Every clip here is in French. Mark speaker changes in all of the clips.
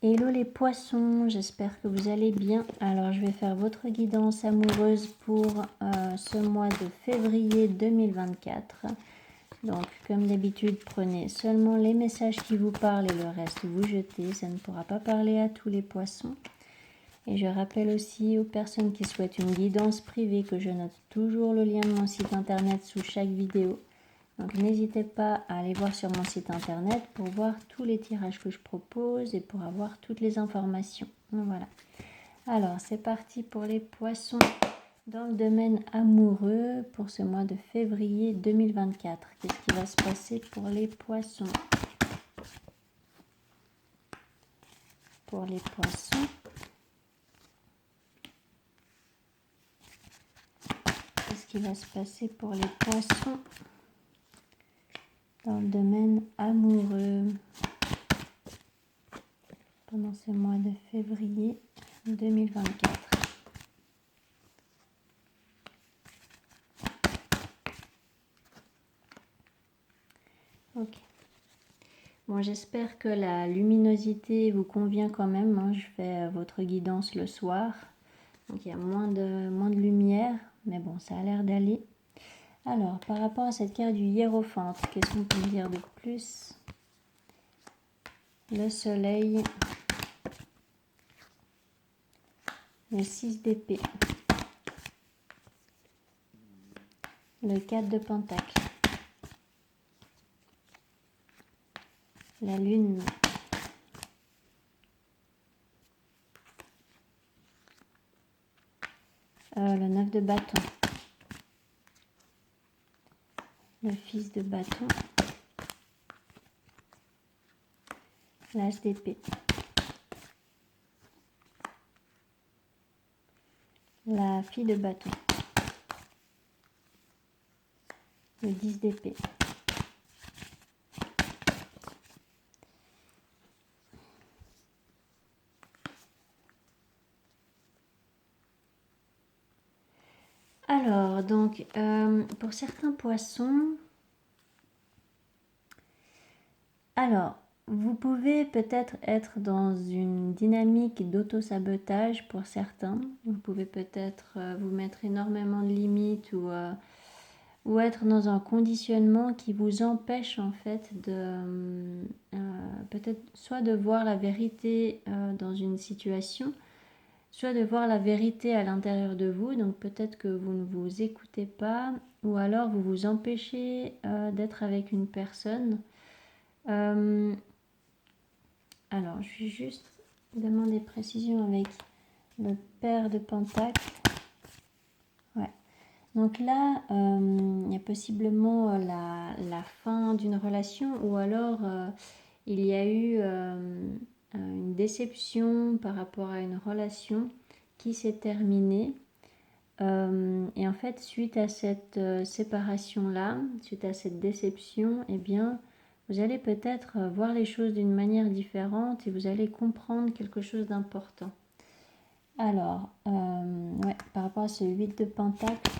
Speaker 1: Hello les poissons, j'espère que vous allez bien. Alors je vais faire votre guidance amoureuse pour ce mois de février 2024. Donc comme d'habitude, prenez seulement les messages qui vous parlent et le reste vous jetez. Ça ne pourra pas parler à tous les poissons. Et je rappelle aussi aux personnes qui souhaitent une guidance privée que je note toujours le lien de mon site internet sous chaque vidéo. Donc n'hésitez pas à aller voir sur mon site internet pour voir tous les tirages que je propose et pour avoir toutes les informations. Donc voilà. Alors c'est parti pour les poissons dans le domaine amoureux pour ce mois de février 2024. Qu'est-ce qui va se passer pour les poissons? Pour les poissons. Qu'est-ce qui va se passer pour les poissons dans le domaine amoureux pendant ce mois de février 2024. Ok. Bon, j'espère que la luminosité vous convient quand même. Hein. Je fais votre guidance le soir. Donc il y a moins de lumière. Mais bon, ça a l'air d'aller. Alors, par rapport à cette carte du hiérophante, qu'est-ce qu'on peut dire de plus? Le soleil. Le 6 d'épée. Le 4 de pentacle. La lune. Le 9 de bâton. Le fils de bâton. L'as d'épée. La fille de bâton. Le 10 d'épée. Alors, donc, pour certains poissons, alors, vous pouvez peut-être être dans une dynamique d'auto-sabotage pour certains. Vous pouvez peut-être vous mettre énormément de limites ou être dans un conditionnement qui vous empêche en fait de peut-être soit de voir la vérité dans une situation, soit de voir la vérité à l'intérieur de vous. Donc peut-être que vous ne vous écoutez pas ou alors vous vous empêchez d'être avec une personne. Alors je vais juste demander précision avec le pair de pentacle. Ouais. Donc là, il y a possiblement la fin d'une relation ou alors il y a eu une déception par rapport à une relation qui s'est terminée. Et en fait, suite à cette séparation-là, suite à cette déception, eh bien, vous allez peut-être voir les choses d'une manière différente et vous allez comprendre quelque chose d'important. Alors, ouais, par rapport à ce 8 de pentacle,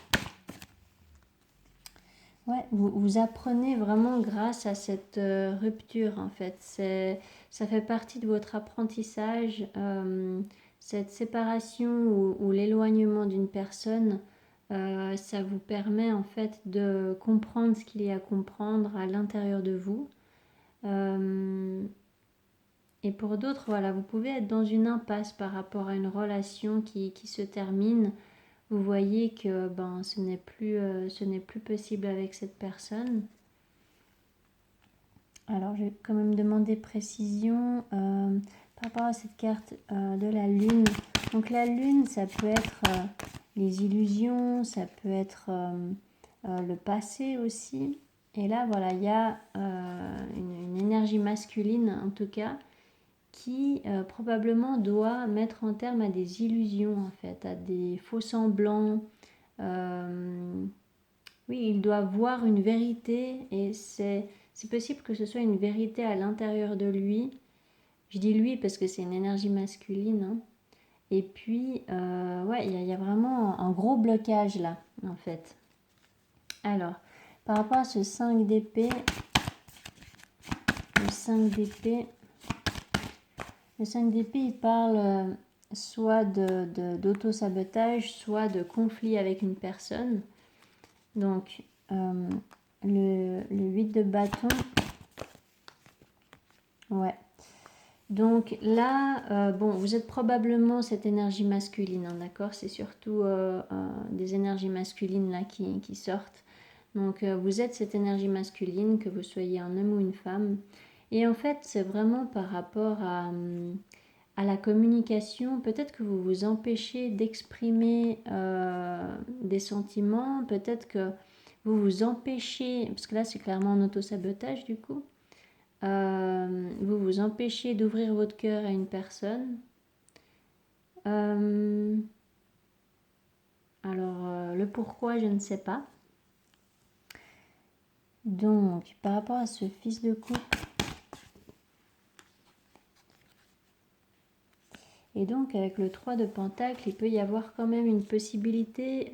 Speaker 1: ouais, vous apprenez vraiment grâce à cette rupture en fait. Ça fait partie de votre apprentissage. Cette séparation ou l'éloignement d'une personne, ça vous permet en fait de comprendre ce qu'il y a à comprendre à l'intérieur de vous. Et pour d'autres, voilà, vous pouvez être dans une impasse par rapport à une relation qui se termine. Vous voyez que ce n'est plus possible avec cette personne. Alors, je vais quand même demander précision par rapport à cette carte de la lune. Donc, la lune, ça peut être les illusions, ça peut être le passé aussi. Et là, voilà, il y a une énergie masculine, en tout cas, qui probablement doit mettre un terme à des illusions, en fait, à des faux semblants. Oui, il doit voir une vérité et c'est possible que ce soit une vérité à l'intérieur de lui. Je dis lui parce que c'est une énergie masculine. Hein. Et puis, ouais, il y a vraiment un gros blocage là, en fait. Alors, par rapport à ce 5 d'épée, le 5 d'épée, Le 5 d'épée, il parle soit d'auto-sabotage, soit de conflit avec une personne. Donc, le 8 de bâton, ouais. Donc là, bon, vous êtes probablement cette énergie masculine, hein, d'accord? C'est surtout des énergies masculines là qui sortent. Donc vous êtes cette énergie masculine, que vous soyez un homme ou une femme. Et en fait, c'est vraiment par rapport à la communication. Peut-être que vous vous empêchez d'exprimer des sentiments. Peut-être que vous vous empêchez, parce que là c'est clairement un autosabotage du coup. Vous vous empêchez d'ouvrir votre cœur à une personne. Alors, le pourquoi, je ne sais pas. Donc, par rapport à ce fils de coupe, et donc avec le 3 de Pentacle, il peut y avoir quand même une possibilité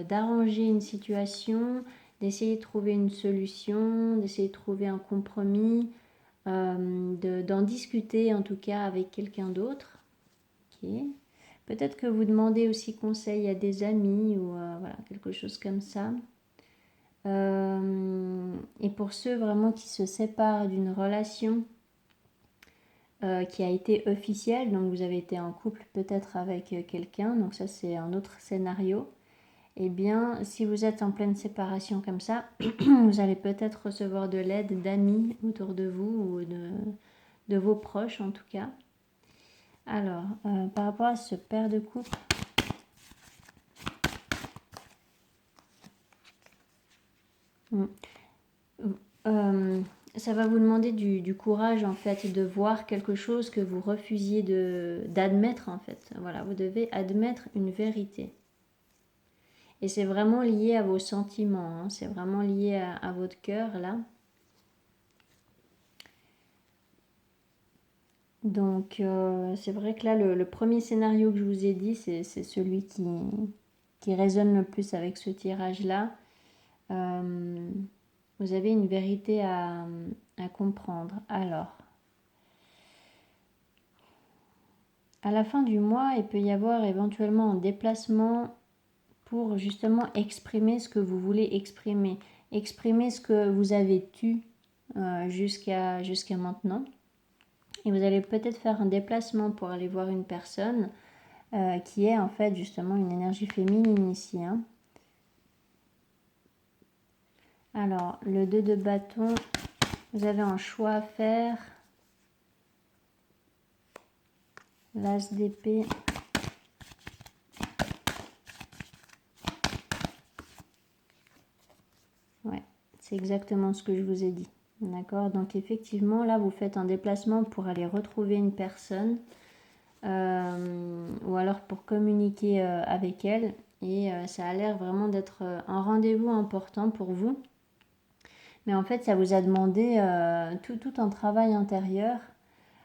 Speaker 1: d'arranger une situation, d'essayer de trouver une solution, d'essayer de trouver un compromis, d'en discuter en tout cas avec quelqu'un d'autre. Ok. Peut-être que vous demandez aussi conseil à des amis ou voilà, quelque chose comme ça. Et pour ceux vraiment qui se séparent d'une relation qui a été officielle, donc vous avez été en couple peut-être avec quelqu'un, donc ça c'est un autre scénario. Eh bien, si vous êtes en pleine séparation comme ça, vous allez peut-être recevoir de l'aide d'amis autour de vous ou de vos proches en tout cas. Alors, par rapport à ce père de couple, ça va vous demander du courage en fait de voir quelque chose que vous refusiez d'admettre en fait. Voilà, vous devez admettre une vérité. Et c'est vraiment lié à vos sentiments, hein. C'est vraiment lié à votre cœur là. Donc c'est vrai que là le premier scénario que je vous ai dit c'est celui qui résonne le plus avec ce tirage là. Vous avez une vérité à comprendre. Alors, à la fin du mois, il peut y avoir éventuellement un déplacement pour justement exprimer ce que vous voulez exprimer. Exprimer ce que vous avez eu jusqu'à maintenant. Et vous allez peut-être faire un déplacement pour aller voir une personne qui est en fait justement une énergie féminine ici. Hein. Alors, le 2 de bâton, vous avez un choix à faire. L'as d'épée. Ouais, c'est exactement ce que je vous ai dit. D'accord? Donc effectivement, là, vous faites un déplacement pour aller retrouver une personne ou alors pour communiquer avec elle. Et ça a l'air vraiment d'être un rendez-vous important pour vous. Mais en fait, ça vous a demandé tout un travail intérieur.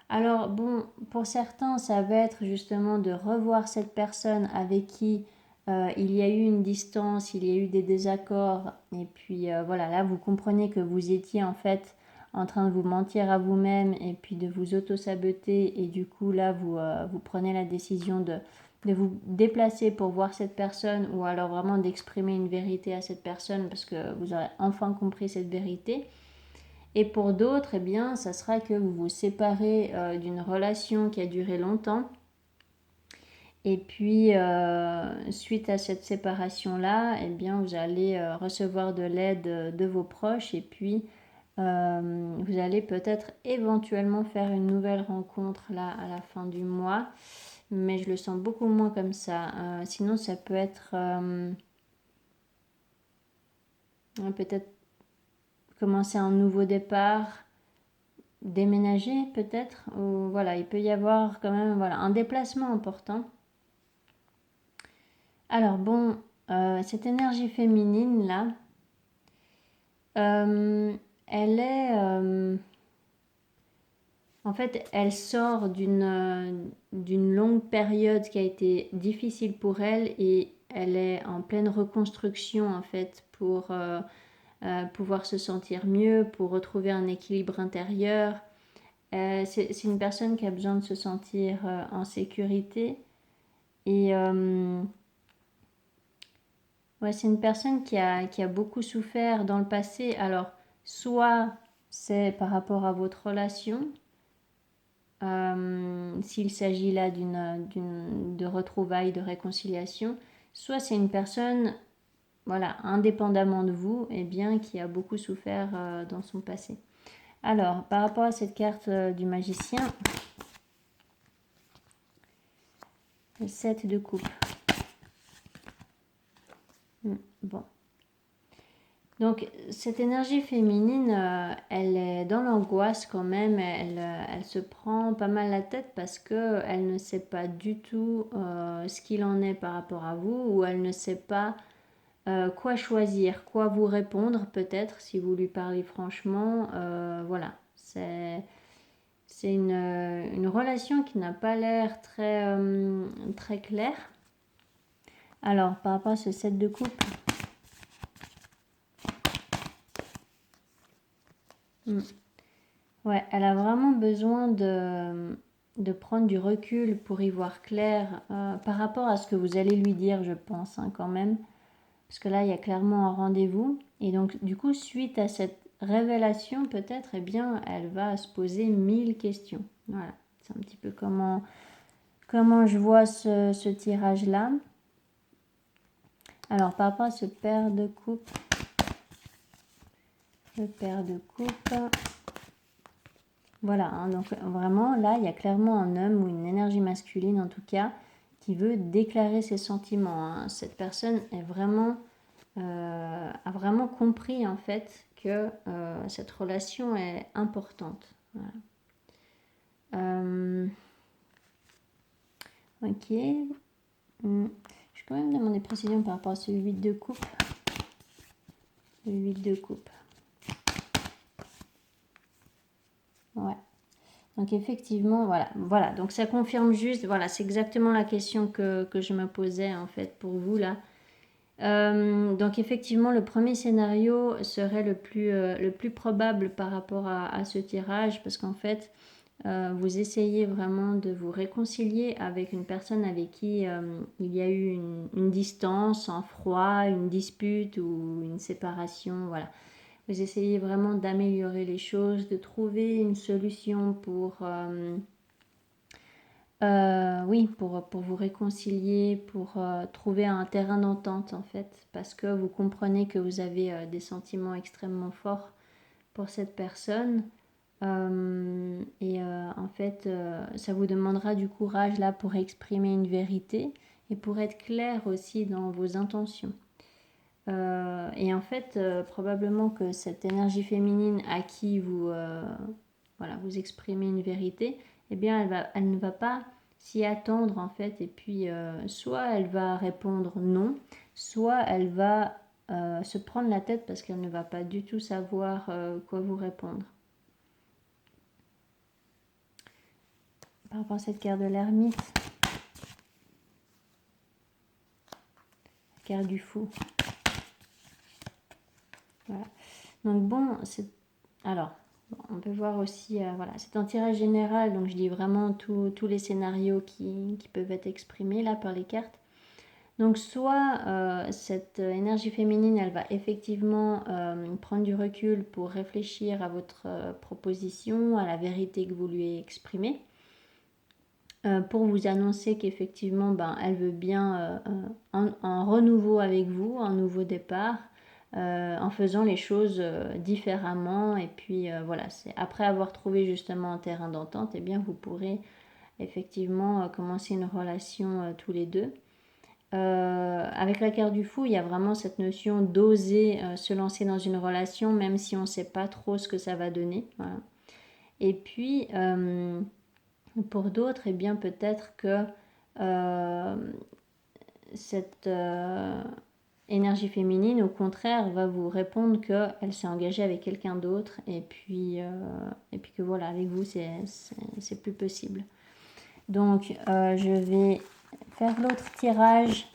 Speaker 1: Alors bon, pour certains, ça va être justement de revoir cette personne avec qui il y a eu une distance, il y a eu des désaccords. Et puis voilà, là, vous comprenez que vous étiez en fait en train de vous mentir à vous-même et puis de vous auto-saboter. Et du coup, là, vous prenez la décision de vous déplacer pour voir cette personne ou alors vraiment d'exprimer une vérité à cette personne parce que vous aurez enfin compris cette vérité. Et pour d'autres, eh bien, ça sera que vous vous séparez d'une relation qui a duré longtemps. Et puis, suite à cette séparation-là, eh bien, vous allez recevoir de l'aide de vos proches. Et puis, vous allez peut-être éventuellement faire une nouvelle rencontre là à la fin du mois. Mais je le sens beaucoup moins comme ça. Sinon, ça peut être peut-être commencer un nouveau départ, déménager peut-être, ou voilà, il peut y avoir quand même voilà, un déplacement important. Alors bon, cette énergie féminine là, elle est, en fait, elle sort d'une longue période qui a été difficile pour elle et elle est en pleine reconstruction en fait pour pouvoir se sentir mieux, pour retrouver un équilibre intérieur. C'est une personne qui a besoin de se sentir en sécurité. Et ouais, c'est une personne qui a beaucoup souffert dans le passé. Alors, soit c'est par rapport à votre relation, s'il s'agit là de retrouvailles, de réconciliation, soit c'est une personne, voilà, indépendamment de vous, eh bien, qui a beaucoup souffert dans son passé. Alors, par rapport à cette carte du magicien, le 7 de coupe. Bon. Donc, cette énergie féminine, elle est dans l'angoisse quand même. Elle se prend pas mal la tête parce qu'elle ne sait pas du tout ce qu'il en est par rapport à vous, ou elle ne sait pas quoi choisir, quoi vous répondre peut-être si vous lui parlez franchement. Voilà, c'est une relation qui n'a pas l'air très claire. Alors, par rapport à ce 7 de coupe, ouais, elle a vraiment besoin de prendre du recul pour y voir clair par rapport à ce que vous allez lui dire, je pense, hein, quand même. Parce que là, il y a clairement un rendez-vous. Et donc, du coup, suite à cette révélation, peut-être, eh bien, elle va se poser 1000 questions. Voilà, c'est un petit peu comment je vois ce tirage-là. Alors, par rapport à ce paire de coupe, le paire de coupe, voilà, hein, donc vraiment, là, il y a clairement un homme ou une énergie masculine, en tout cas, qui veut déclarer ses sentiments. Hein. Cette personne est vraiment, a vraiment compris, en fait, que cette relation est importante. Voilà. Ok. Je vais quand même demander précision par rapport à ce 8 de coupe. Le 8 de coupe. Ouais. Donc effectivement, voilà. Donc ça confirme juste, voilà, c'est exactement la question que je me posais en fait pour vous là. Donc effectivement, le premier scénario serait le plus probable par rapport à ce tirage, parce qu'en fait, vous essayez vraiment de vous réconcilier avec une personne avec qui il y a eu une distance, un froid, une dispute ou une séparation, voilà. Vous essayez vraiment d'améliorer les choses, de trouver une solution pour vous réconcilier, pour trouver un terrain d'entente en fait, parce que vous comprenez que vous avez des sentiments extrêmement forts pour cette personne. En fait, ça vous demandera du courage là pour exprimer une vérité et pour être clair aussi dans vos intentions. Et en fait, probablement que cette énergie féminine à qui vous exprimez une vérité, eh bien, elle ne va pas s'y attendre en fait. Et puis, soit elle va répondre non, soit elle va se prendre la tête parce qu'elle ne va pas du tout savoir quoi vous répondre. Par rapport à cette carte de l'ermite, la carte du fou. Voilà. Donc bon, on peut voir aussi, voilà, c'est un tirage général, donc je dis vraiment tous les scénarios qui peuvent être exprimés là par les cartes. Donc soit cette énergie féminine, elle va effectivement prendre du recul pour réfléchir à votre proposition, à la vérité que vous lui exprimez, pour vous annoncer qu'effectivement, elle veut bien un renouveau avec vous, un nouveau départ, en faisant les choses différemment. Et puis voilà, c'est après avoir trouvé justement un terrain d'entente, eh bien vous pourrez effectivement commencer une relation tous les deux. Avec la carte du fou, il y a vraiment cette notion d'oser se lancer dans une relation, même si on ne sait pas trop ce que ça va donner. Voilà. Et puis, pour d'autres, eh bien peut-être que cette énergie féminine, au contraire, va vous répondre qu'elle s'est engagée avec quelqu'un d'autre, et puis que voilà, avec vous, c'est plus possible. Donc, je vais faire l'autre tirage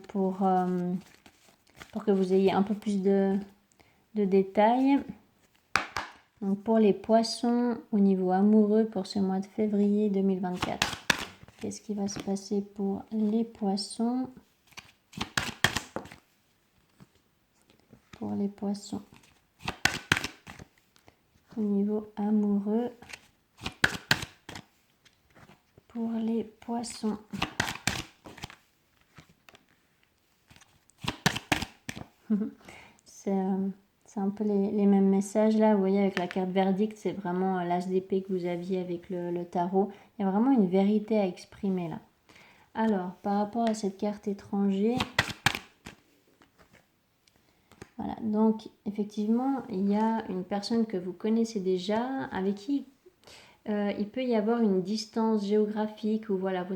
Speaker 1: pour que vous ayez un peu plus de détails. Donc pour les poissons, au niveau amoureux, pour ce mois de février 2024, qu'est-ce qui va se passer pour les poissons? Pour les poissons, au niveau amoureux, pour les poissons. C'est un peu les mêmes messages là. Vous voyez, avec la carte verdict, c'est vraiment l'as d'épée que vous aviez avec le tarot. Il y a vraiment une vérité à exprimer là. Alors, par rapport à cette carte étranger, voilà, donc effectivement, il y a une personne que vous connaissez déjà, avec qui il peut y avoir une distance géographique, où voilà,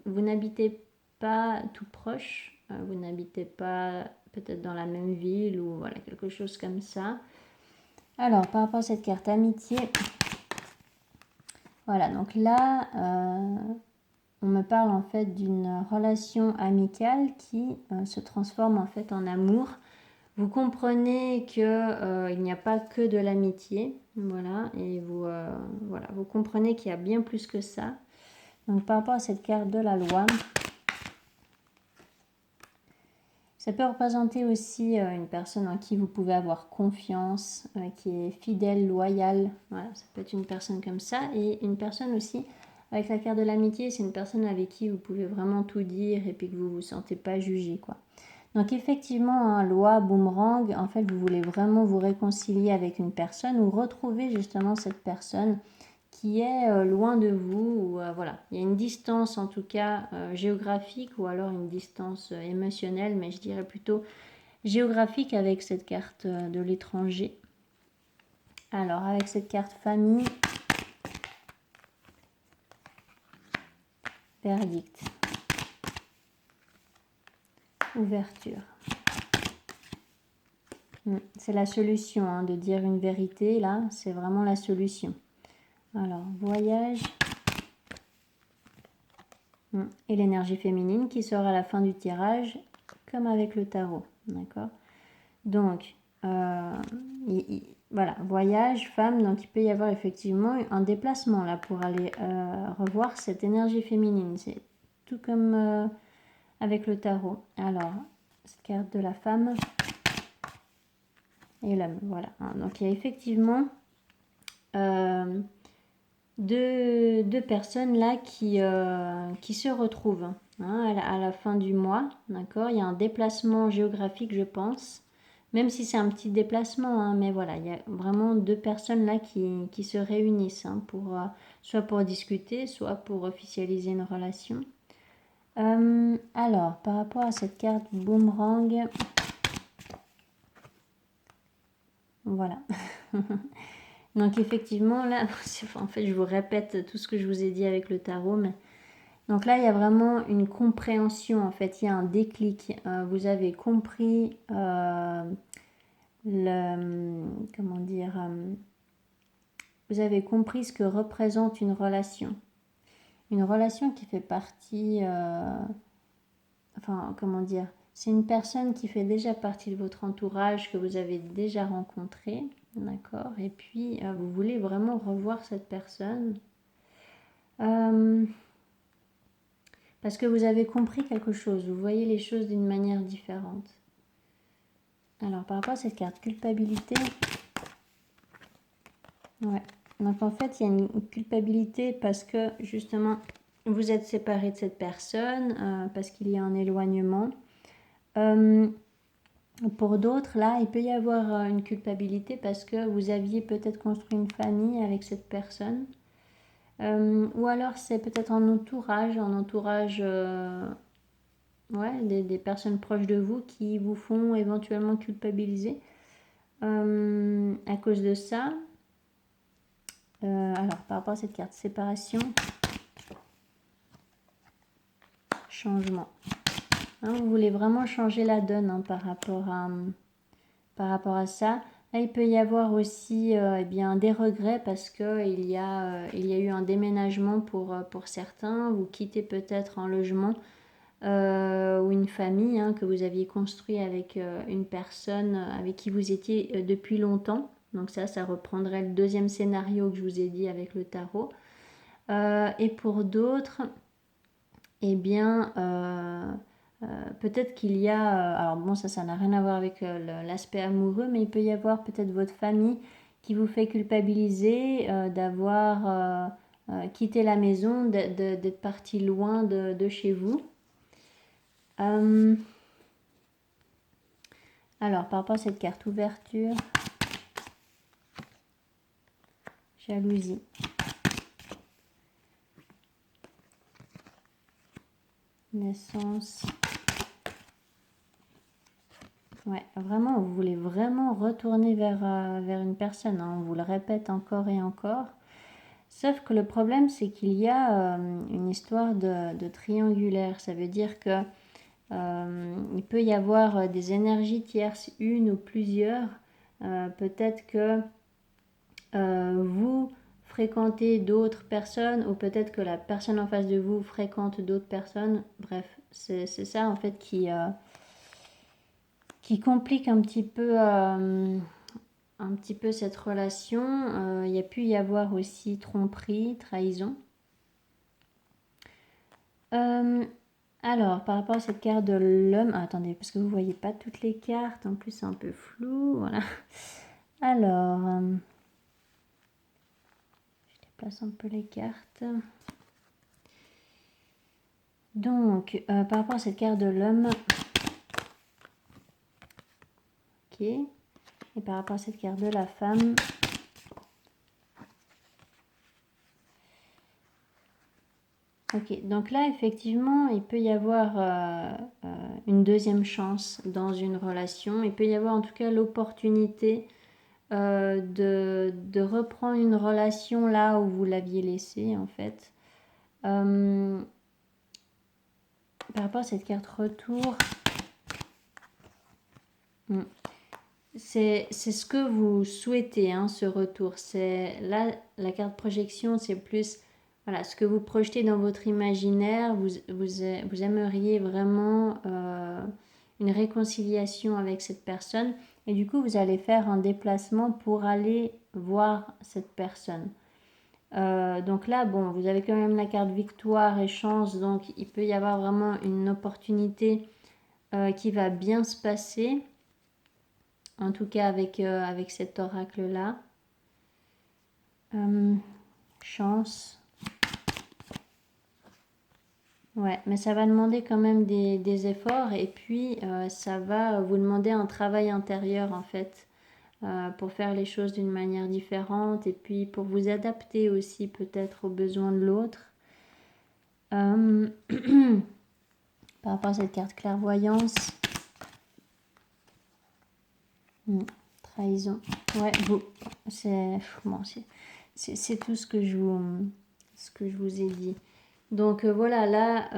Speaker 1: vous n'habitez pas tout proche, vous n'habitez pas peut-être dans la même ville, ou voilà, quelque chose comme ça. Alors, par rapport à cette carte amitié, voilà, donc là, on me parle en fait d'une relation amicale qui se transforme en fait en amour. Vous comprenez que il n'y a pas que de l'amitié, voilà, et vous comprenez qu'il y a bien plus que ça. Donc par rapport à cette carte de la loi, ça peut représenter aussi une personne en qui vous pouvez avoir confiance, qui est fidèle, loyale. Voilà, ça peut être une personne comme ça. Et une personne aussi, avec la carte de l'amitié, c'est une personne avec qui vous pouvez vraiment tout dire et puis que vous ne vous sentez pas jugé, quoi. Donc effectivement, hein, loi, boomerang, en fait, vous voulez vraiment vous réconcilier avec une personne ou retrouver justement cette personne qui est loin de vous. Ou, voilà, il y a une distance en tout cas géographique ou alors une distance émotionnelle, mais je dirais plutôt géographique avec cette carte de l'étranger. Alors, avec cette carte famille, verdict, ouverture. C'est la solution, hein, de dire une vérité, là, c'est vraiment la solution. Alors, voyage. Et l'énergie féminine qui sort à la fin du tirage, comme avec le tarot. D'accord? Donc, voilà, voyage, femme, donc il peut y avoir effectivement un déplacement là pour aller revoir cette énergie féminine. C'est tout comme avec le tarot. Alors, cette carte de la femme et l'homme, voilà. Donc il y a effectivement deux personnes là qui se retrouvent, hein, à la fin du mois, d'accord. Il y a un déplacement géographique, je pense, même si c'est un petit déplacement, hein, mais voilà, il y a vraiment deux personnes là qui se réunissent, hein, soit pour discuter, soit pour officialiser une relation. Alors, par rapport à cette carte boomerang, voilà. Donc effectivement, là, en fait, je vous répète tout ce que je vous ai dit avec le tarot, mais donc là, il y a vraiment une compréhension, en fait, il y a un déclic. Vous avez compris comment dire, vous avez compris ce que représente une relation. Une relation qui fait partie, enfin, comment dire, c'est une personne qui fait déjà partie de votre entourage, que vous avez déjà rencontré, d'accord. Et puis, vous voulez vraiment revoir cette personne. Parce que vous avez compris quelque chose, vous voyez les choses d'une manière différente. Alors, par rapport à cette carte culpabilité, ouais. Donc, en fait, il y a une culpabilité parce que, justement, vous êtes séparé de cette personne, parce qu'il y a un éloignement. Pour d'autres, là, il peut y avoir une culpabilité parce que vous aviez peut-être construit une famille avec cette personne. Ou alors, c'est peut-être un entourage ouais, des personnes proches de vous qui vous font éventuellement culpabiliser à cause de ça. Alors, par rapport à cette carte, séparation, changement. Hein, vous voulez vraiment changer la donne, hein, par rapport à ça. Là, il peut y avoir aussi eh bien, des regrets parce qu'il y a eu un déménagement pour certains. Vous quittez peut-être un logement ou une famille, hein, que vous aviez construit avec une personne avec qui vous étiez depuis longtemps. Donc ça reprendrait le deuxième scénario que je vous ai dit avec le tarot. Et pour d'autres, eh bien, peut-être qu'il y a... alors bon, ça n'a rien à voir avec l'aspect amoureux, mais il peut y avoir peut-être votre famille qui vous fait culpabiliser d'avoir quitté la maison, d'être parti loin de chez vous. Alors, par rapport à cette carte ouverture, jalousie. Naissance. Ouais, vraiment, vous voulez vraiment retourner vers une personne, hein, on vous le répète encore et encore. Sauf que le problème, c'est qu'il y a une histoire de triangulaire. Ça veut dire que il peut y avoir des énergies tierces, une ou plusieurs. Peut-être que vous fréquentez d'autres personnes ou peut-être que la personne en face de vous fréquente d'autres personnes. Bref, c'est ça en fait qui complique un petit peu cette relation. Il y a pu y avoir aussi tromperie, trahison. Alors, par rapport à cette carte de l'homme... Ah, attendez, parce que vous ne voyez pas toutes les cartes. En plus, c'est un peu flou. Voilà. Alors, je déplace un peu les cartes. Donc, par rapport à cette carte de l'homme... Ok. Et par rapport à cette carte de la femme... Ok, donc là, effectivement, il peut y avoir une deuxième chance dans une relation. Il peut y avoir en tout cas l'opportunité de reprendre une relation là où vous l'aviez laissée, en fait. Par rapport à cette carte retour, c'est ce que vous souhaitez, hein, ce retour. Là, la carte projection, c'est plus... Voilà, ce que vous projetez dans votre imaginaire, vous aimeriez vraiment une réconciliation avec cette personne. Et du coup, vous allez faire un déplacement pour aller voir cette personne. Donc là, bon, vous avez quand même la carte victoire et chance. Donc, il peut y avoir vraiment une opportunité qui va bien se passer. En tout cas, avec cet oracle-là. Chance. Ouais, mais ça va demander quand même des efforts et puis ça va vous demander un travail intérieur en fait pour faire les choses d'une manière différente et puis pour vous adapter aussi peut-être aux besoins de l'autre. Par rapport à cette carte clairvoyance, trahison. Ouais, c'est tout ce que je vous ai dit. Donc voilà, là,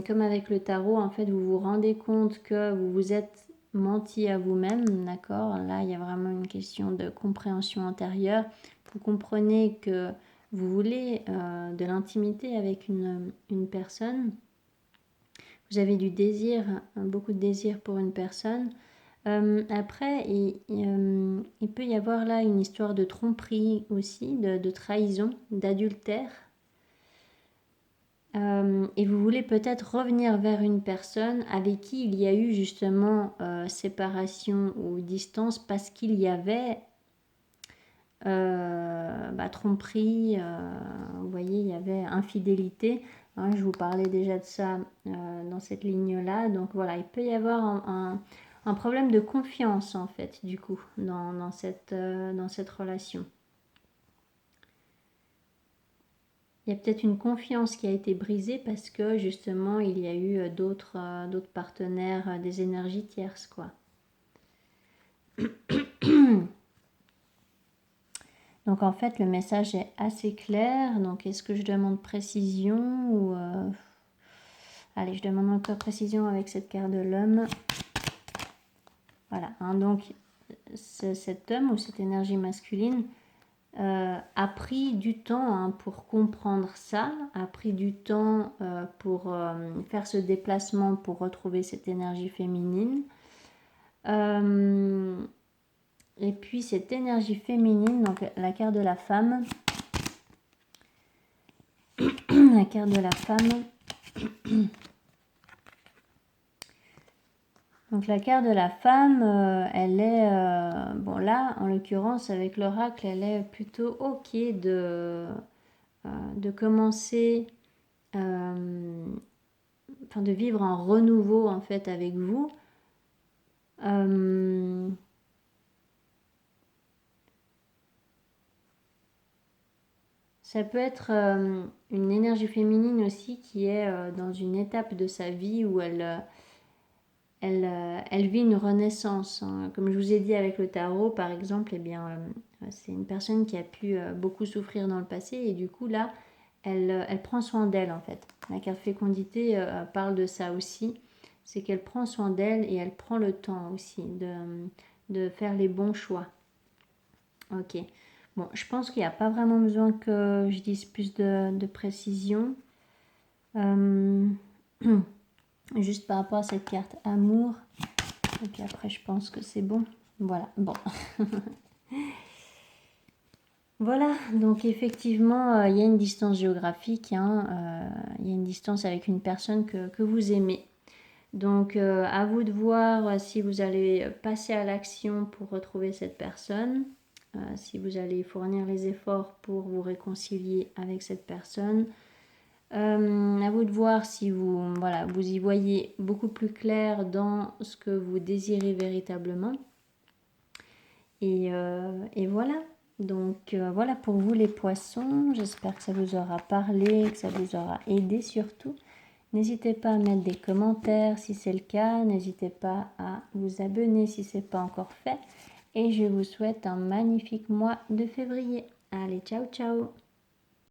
Speaker 1: comme avec le tarot, en fait, vous vous rendez compte que vous vous êtes menti à vous-même, d'accord? Là, il y a vraiment une question de compréhension intérieure. Vous comprenez que vous voulez de l'intimité avec une personne. Vous avez du désir, beaucoup de désir pour une personne. Après, il peut y avoir là une histoire de tromperie aussi, de trahison, d'adultère. Et vous voulez peut-être revenir vers une personne avec qui il y a eu justement séparation ou distance parce qu'il y avait tromperie, vous voyez, il y avait infidélité. Hein, je vous parlais déjà de ça dans cette ligne-là. Donc voilà, il peut y avoir un problème de confiance en fait, du coup, dans cette relation. Il y a peut-être une confiance qui a été brisée parce que justement il y a eu d'autres partenaires, des énergies tierces quoi. Donc en fait le message est assez clair. Donc est-ce que je demande précision ou allez, je demande encore précision avec cette carte de l'homme. Voilà, hein, donc cet homme ou cette énergie masculine a pris du temps hein, pour comprendre ça, a pris du temps pour faire ce déplacement pour retrouver cette énergie féminine. Et puis cette énergie féminine, donc la carte de la femme. La carte de la femme. Donc la carte de la femme, elle est, bon là, en l'occurrence, avec l'oracle, elle est plutôt ok de commencer, enfin de vivre un renouveau en fait avec vous. Ça peut être une énergie féminine aussi qui est dans une étape de sa vie où elle vit une renaissance. Hein. Comme je vous ai dit avec le tarot, par exemple, eh bien, c'est une personne qui a pu beaucoup souffrir dans le passé et du coup, là, elle prend soin d'elle, en fait. La carte fécondité parle de ça aussi. C'est qu'elle prend soin d'elle et elle prend le temps aussi de faire les bons choix. Ok. Bon, je pense qu'il n'y a pas vraiment besoin que je dise plus de précision. Juste par rapport à cette carte amour. Et puis après, je pense que c'est bon. Voilà, bon. Voilà, donc effectivement, il y a une distance géographique. Hein, il y a une distance avec une personne que vous aimez. Donc, à vous de voir si vous allez passer à l'action pour retrouver cette personne. Si vous allez fournir les efforts pour vous réconcilier avec cette personne. À vous de voir si vous, voilà, vous y voyez beaucoup plus clair dans ce que vous désirez véritablement. Et voilà. Donc voilà pour vous les poissons. J'espère que ça vous aura parlé, que ça vous aura aidé surtout. N'hésitez pas à mettre des commentaires si c'est le cas. N'hésitez pas à vous abonner si ce n'est pas encore fait. Et je vous souhaite un magnifique mois de février. Allez, ciao ciao!